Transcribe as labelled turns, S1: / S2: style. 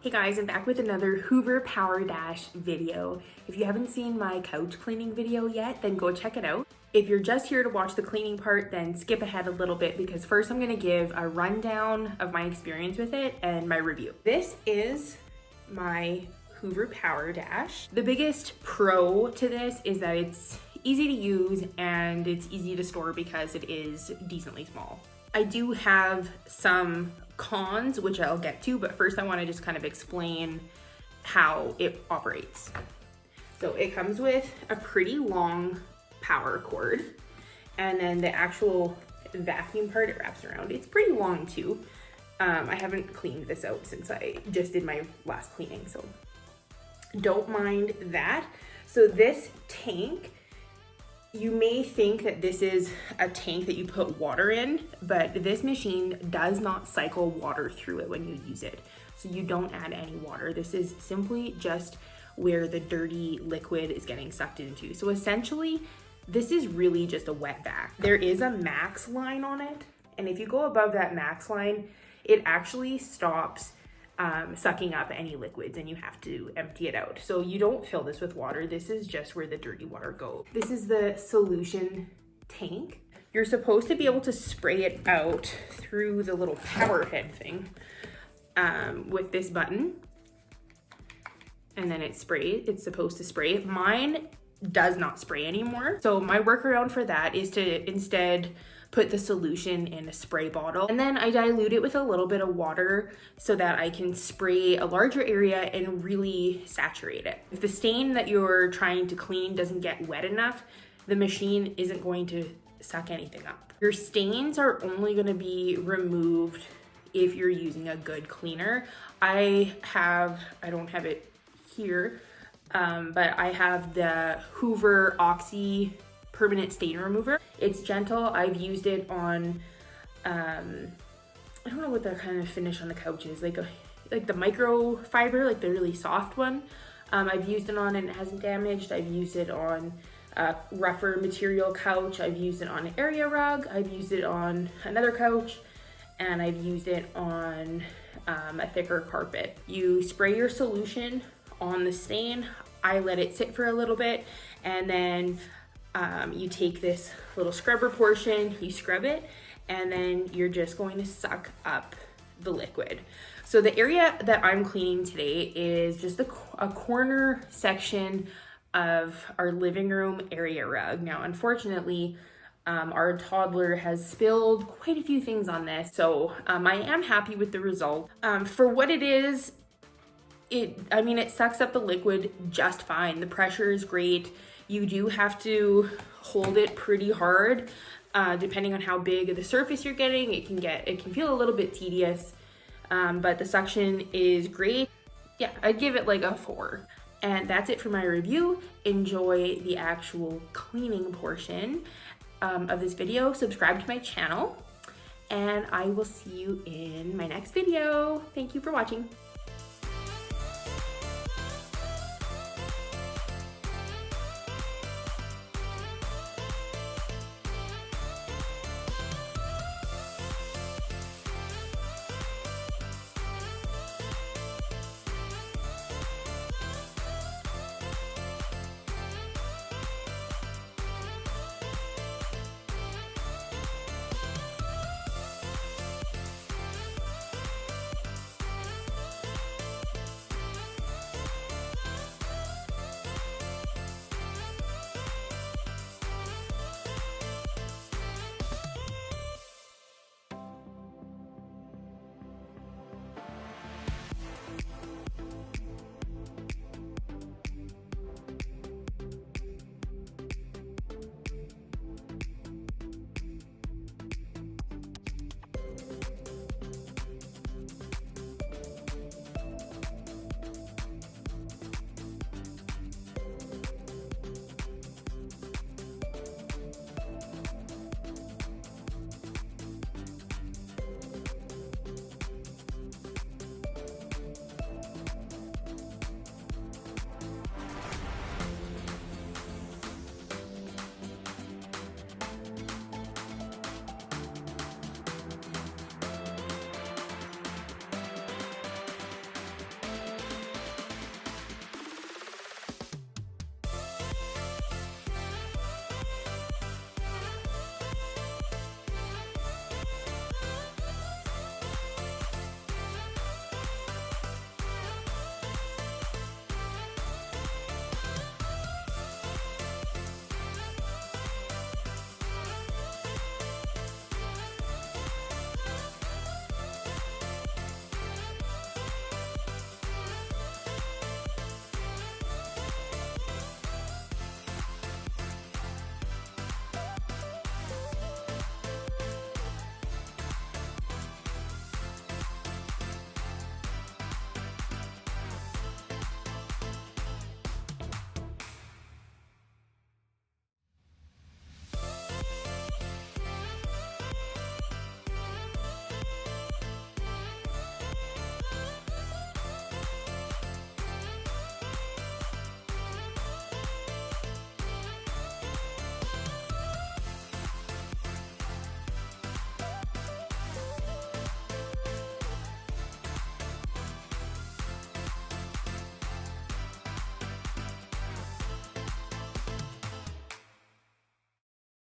S1: Hey guys, I'm back with another Hoover PowerDash video. If you haven't seen my couch cleaning video yet, then go check it out. If you're just here to watch the cleaning part, then skip ahead a little bit because first I'm gonna give a rundown of my experience with it and my review. This is my Hoover PowerDash. The biggest pro to this is that it's easy to use and it's easy to store because it is decently small. I do have some cons, which I'll get to, but first I want to just kind of explain how it operates. So it comes with a pretty long power cord, and then the actual vacuum part it wraps around. It's pretty long too. I haven't cleaned this out since I just did my last cleaning, so don't mind that. So this tank, you may think that this is a tank that you put water in, but this machine does not cycle water through it when you use it. So you don't add any water. This is simply just where the dirty liquid is getting sucked into. So essentially, this is really just a wet vac. There is a max line on it, and if you go above that max line, it actually stops sucking up any liquids and you have to empty it out. So you don't fill this with water. This is just where the dirty water goes. This is the solution tank. You're supposed to be able to spray it out through the little power head thing with this button. And then it's supposed to spray. Mine does not spray anymore. So my workaround for that is to instead put the solution in a spray bottle, and then I dilute it with a little bit of water so that I can spray a larger area and really saturate it. If the stain that you're trying to clean doesn't get wet enough, the machine isn't going to suck anything up. Your stains are only going to be removed if you're using a good cleaner. I don't have it here, but I have the Hoover Oxy permanent stain remover. It's gentle. I've used it on I don't know what the kind of finish on the couch is, like the microfiber, like the really soft one. I've used it on and it hasn't damaged. I've used it on a rougher material couch. I've used it on an area rug. I've used it on another couch, and I've used it on a thicker carpet. You spray your solution on the stain. I let it sit for a little bit, and then you take this little scrubber portion, you scrub it, and then you're just going to suck up the liquid. So the area that I'm cleaning today is just a corner section of our living room area rug. Now, unfortunately, our toddler has spilled quite a few things on this, so I am happy with the result. For what it is, it sucks up the liquid just fine. The pressure is great. You do have to hold it pretty hard, depending on how big of the surface you're getting. It can feel a little bit tedious, but the suction is great. Yeah, I'd give it like a 4. And that's it for my review. Enjoy the actual cleaning portion of this video. Subscribe to my channel, and I will see you in my next video. Thank you for watching.